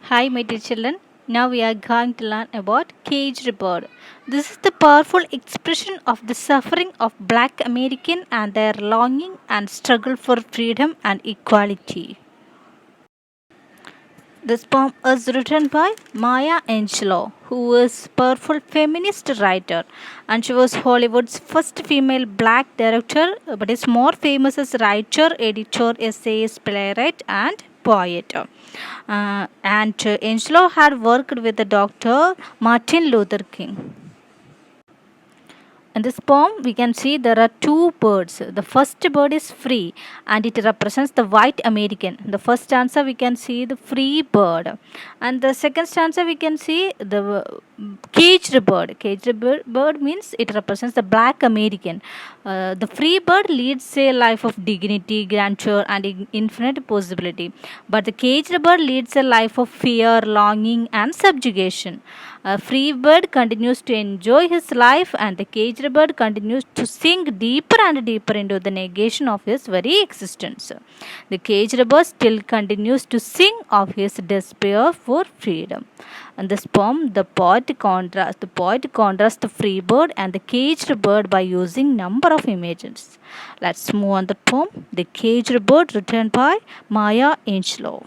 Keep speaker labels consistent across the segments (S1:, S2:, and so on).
S1: Hi, my dear children. Now we are going to learn about caged bird. This is the powerful expression of the suffering of black American and their longing and struggle for freedom and equality. This poem is written by Maya Angelou, who is a powerful feminist writer, and she was Hollywood's first female black director, but is more famous as writer, editor, essayist, playwright, and poet. And Angelou had worked with the Dr. Martin Luther King. In this poem, we can see there are two birds. The first bird is free and it represents the white American. The first stanza we can see the free bird, and the second stanza we can see the caged bird. Bird means it represents the black American. The free bird leads a life of dignity, grandeur, and infinite possibility, but the caged bird leads a life of fear, longing, and subjugation. A free bird continues to enjoy his life, and the caged bird continues to sink deeper and deeper into the negation of his very existence. The caged bird still continues to sing of his despair for freedom. In this poem, the poet contrasts the free bird and the caged bird by using number of images. Let's move on the poem. The caged bird, written by Maya Angelou.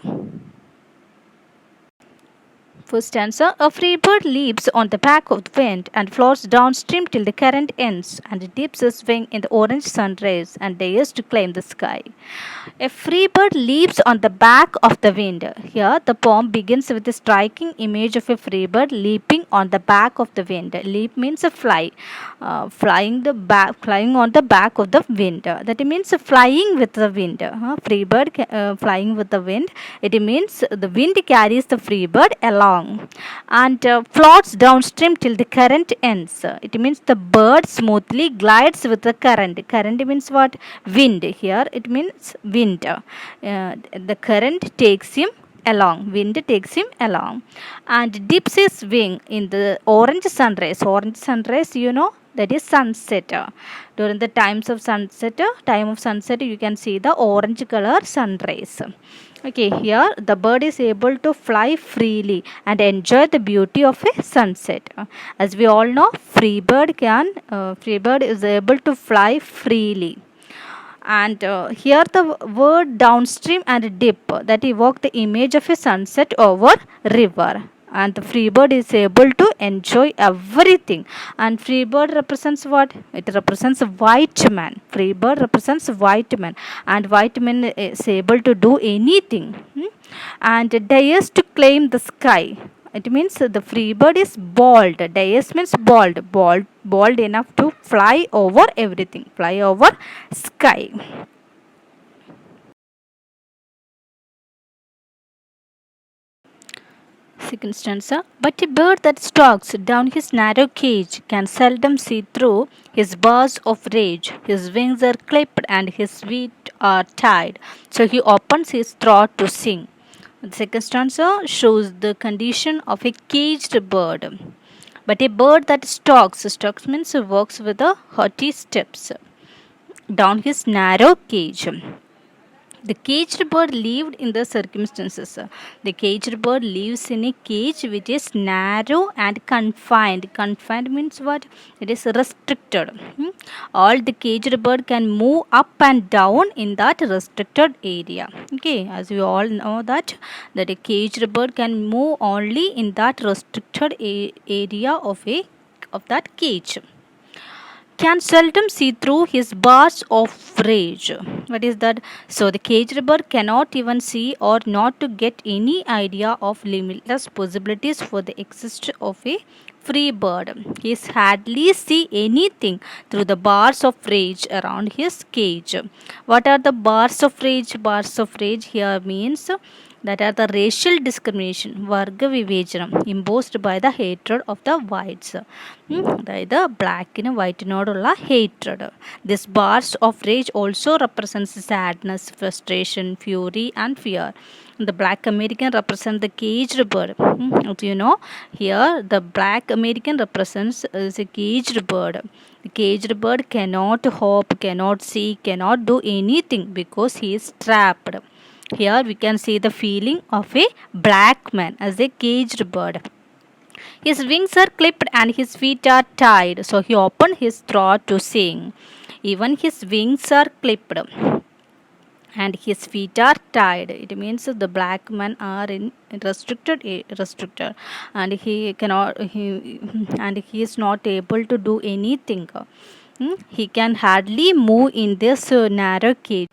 S1: First stanza. A free bird leaps on the back of the wind and floats downstream till the current ends, and dips his wing in the orange sun rays and dares to claim the sky. A free bird leaps on the back of the wind. Here, the poem begins with a striking image of a free bird leaping on the back of the wind. Leap means a fly, flying on the back of the wind. That means flying with the wind. Free bird flying with the wind. It means the wind carries the free bird along and floats downstream till the current ends. It means the bird smoothly glides with the current. Current means what? Wind. Here it means wind. The current takes him along. Wind takes him along and dips his wing in the orange sun rays. Orange sun rays, that is sunset. During the time of sunset, you can see the orange color sun rays. Okay, here the bird is able to fly freely and enjoy the beauty of a sunset. As we all know, free bird is able to fly freely. And here the word downstream and dip that evoke the image of a sunset over river, and the free bird is able to enjoy everything. And free bird represents what? It represents a white man. Free bird represents a white man, and white man is able to do anything. And dares to claim the sky. It means the free bird is bold. Dares means bold enough to fly over everything, fly over sky. Second stanza. But a bird that stalks down his narrow cage can seldom see through his bars of rage. His wings are clipped and his feet are tied, so he opens his throat to sing. The second stanza shows the condition of a caged bird. But a bird that stalks means walks with the haughty steps down his narrow cage. The caged bird lived in the circumstances. The caged bird lives in a cage which is narrow and confined. Confined means what? It is restricted. All the caged bird can move up and down in that restricted area. Okay, as we all know that a caged bird can move only in that restricted area of that cage. Can seldom see through his bars of rage. What is that? So the caged bird cannot even see or not to get any idea of limitless possibilities for the existence of a free bird. He hardly see anything through the bars of rage around his cage. What are the bars of rage? Bars of rage here means that are the racial discrimination, varga vivechanam, imposed by the hatred of the whites. The black and white nodulla hatred. This bars of rage also represents sadness, frustration, fury, and fear. The black American represents the caged bird. Here the black American represents is a caged bird. The caged bird cannot hope, cannot see, cannot do anything because he is trapped. Here we can see the feeling of a black man as a caged bird. His wings are clipped and his feet are tied, so he opened his throat to sing. Even his wings are clipped and his feet are tied. It means the black men are in restricted, and he is not able to do anything. He can hardly move in this narrow cage.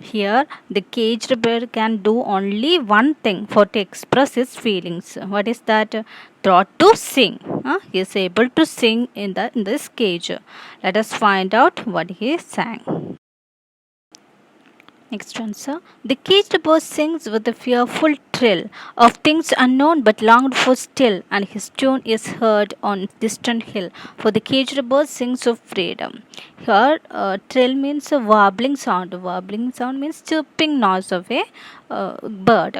S1: Here, the caged bird can do only one thing for to express his feelings. What is that? Thought to sing. He is able to sing in this cage. Let us find out what he sang. Next answer. The caged bird sings with a fearful trill of things unknown but longed for still, and his tune is heard on distant hill. For the caged bird sings of freedom. Here, trill means a warbling sound. Warbling sound means chirping noise of a bird.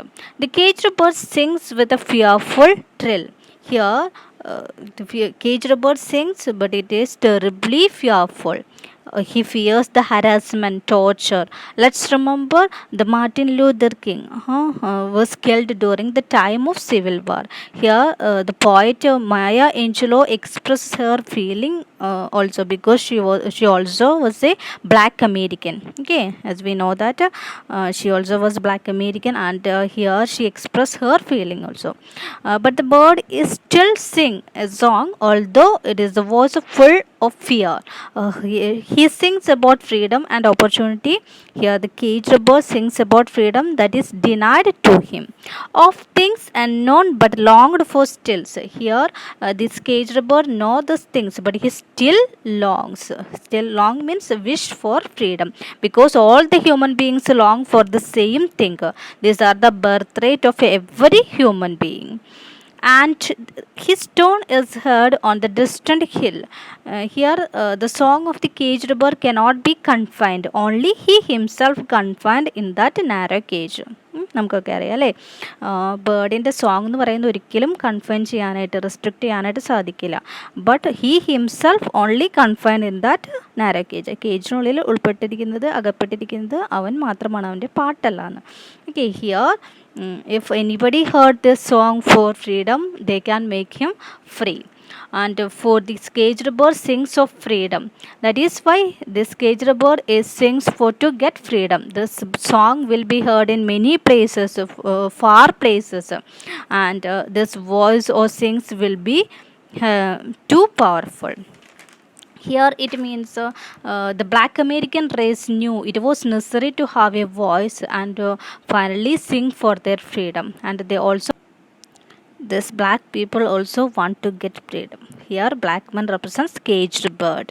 S1: The caged bird sings with a fearful trill. Here, the caged bird sings, but it is terribly fearful. He fears the harassment, torture. Let's remember the Martin Luther King was killed during the time of Civil War. Here, the poet Maya Angelou expresses her feeling also because she also was a Black American. Okay, as we know that she also was Black American, and here she expressed her feeling also. But the bird is still sing a song, although it is the voice of full of fear. He sings about freedom and opportunity. Here, the caged bird sings about freedom that is denied to him, of things unknown but longed for still. So here, this caged bird knows these things, but he still longs. Still long means wish for freedom, because all the human beings long for the same thing. These are the birthright of every human being, and his tone is heard on the distant hill. Here, the song of the caged bird cannot be confined, only he himself confined in that narrow cage. നമുക്കൊക്കെ അറിയാം അല്ലേ? ബേർഡിൻ്റെ song എന്ന് പറയുന്നത് ഒരിക്കലും confine ചെയ്യാനായിട്ട്, restrict ചെയ്യാനായിട്ട് സാധിക്കില്ല. But he himself only confined in that narrow cage. കേജിനുള്ളിൽ അകപ്പെട്ടിരിക്കുന്നത് അവൻ മാത്രമാണ്, അവൻ്റെ പാട്ടല്ല എന്ന്. Okay, here if anybody heard this song for freedom, they can make him free. And for this caged bird sings of freedom. That is why this caged bird is sings for to get freedom. This song will be heard in many places, far places, and this voice or sings will be too powerful. Here it means the Black American race knew it was necessary to have a voice and finally sing for their freedom, and they also, this black people also want to get freedom. Here black man represents caged bird.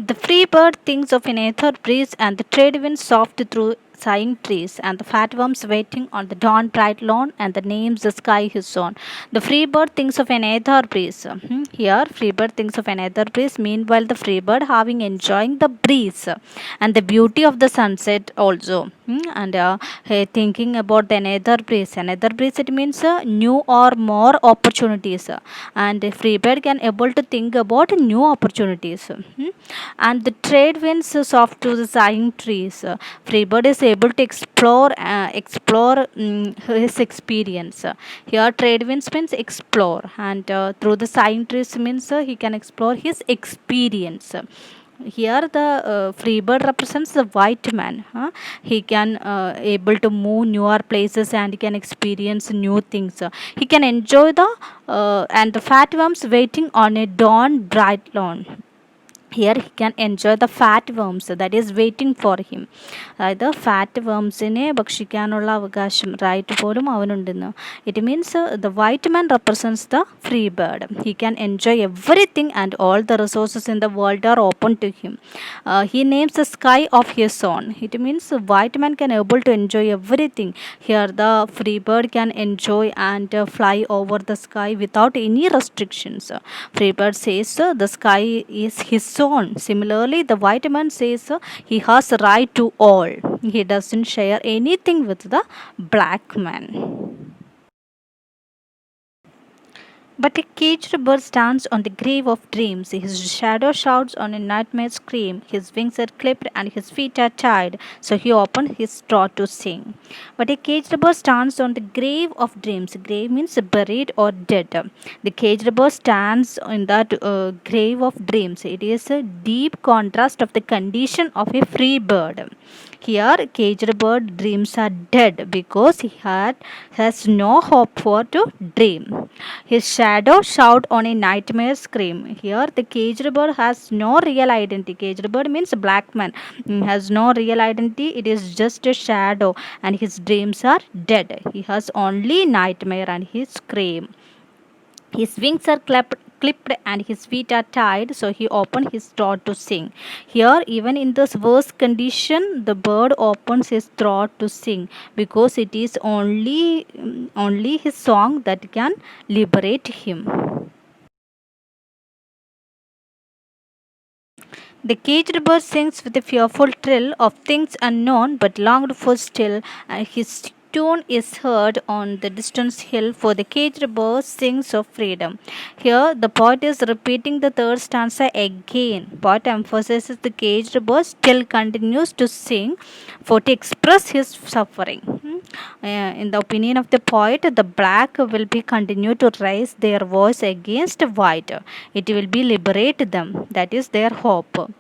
S1: The free bird thinks of an ether breeze and the trade wind soft through sighing trees, and the fat worms waiting on the dawn bright lawn, and the names the sky his own. The free bird thinks of an ether breeze. Here, free bird thinks of an ether breeze. Meanwhile, the free bird having enjoying the breeze and the beauty of the sunset also. And thinking about the another breeze. Another breeze, it means new or more opportunities. And free bird can able to think about new opportunities. And the trade winds soft to the sighing trees. Free bird is able to explore his experience. Here trade winds means explore, and through the sighing trees means he can explore his experience. Here the free bird represents the white man. He can able to move newer places and he can experience new things. He can enjoy the and the fat worms waiting on a dawn bright lawn. Here he can enjoy the fat worms that is waiting for him. അതായത് fat വേംസിനെ ഭക്ഷിക്കാനുള്ള അവകാശം right പോലും അവനുണ്ടെന്ന്. It means the white man represents the free bird. He can enjoy everything and all the resources in the world are open to him. He names the sky of his own. It means white man can able to enjoy everything. Here the free bird can enjoy and fly over the sky without any restrictions. Free bird says the sky is his own. Similarly, the white man says he has right to all. He doesn't share anything with the black man. But a caged bird stands on the grave of dreams. His shadow shouts on a nightmare scream. His wings are clipped and his feet are tied, so he opened his straw to sing. But a caged bird stands on the grave of dreams. Grave means buried or dead. The caged bird stands in that grave of dreams. It is a deep contrast of the condition of a free bird. Here, caged bird dreams are dead because has no hope for to dream. His shadow shout on a nightmare scream. Here, the caged bird has no real identity. Caged bird means black man, has no real identity. It is just a shadow, and his dreams are dead. He has only nightmare and his scream. His wings are clipped and his feet are tied, so he opened his throat to sing. Here, even in this worst condition, the bird opens his throat to sing because it is only his song that can liberate him. The caged bird sings with a fearful trill of things unknown but longed for still, and his tune is heard on the distant hill, for the caged bird sings of freedom. Here, the poet is repeating the third stanza again. Poet emphasizes the caged bird still continues to sing for to express his suffering. In the opinion of the poet, the black will be continue to raise their voice against white. It will be liberate them. That is their hope.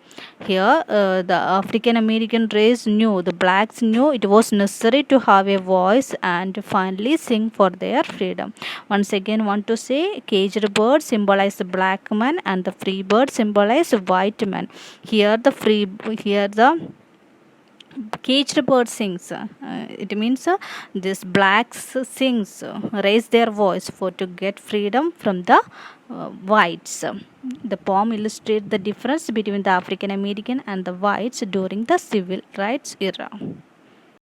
S1: Here, the African American race knew, the blacks knew it was necessary to have a voice and finally sing for their freedom. Once again, want to say, caged bird symbolize the black man and the free bird symbolize white man. Here the caged bird sings. It means this blacks sings, raise their voice for to get freedom from the whites. The poem illustrates the difference between the African American and the whites during the civil rights era.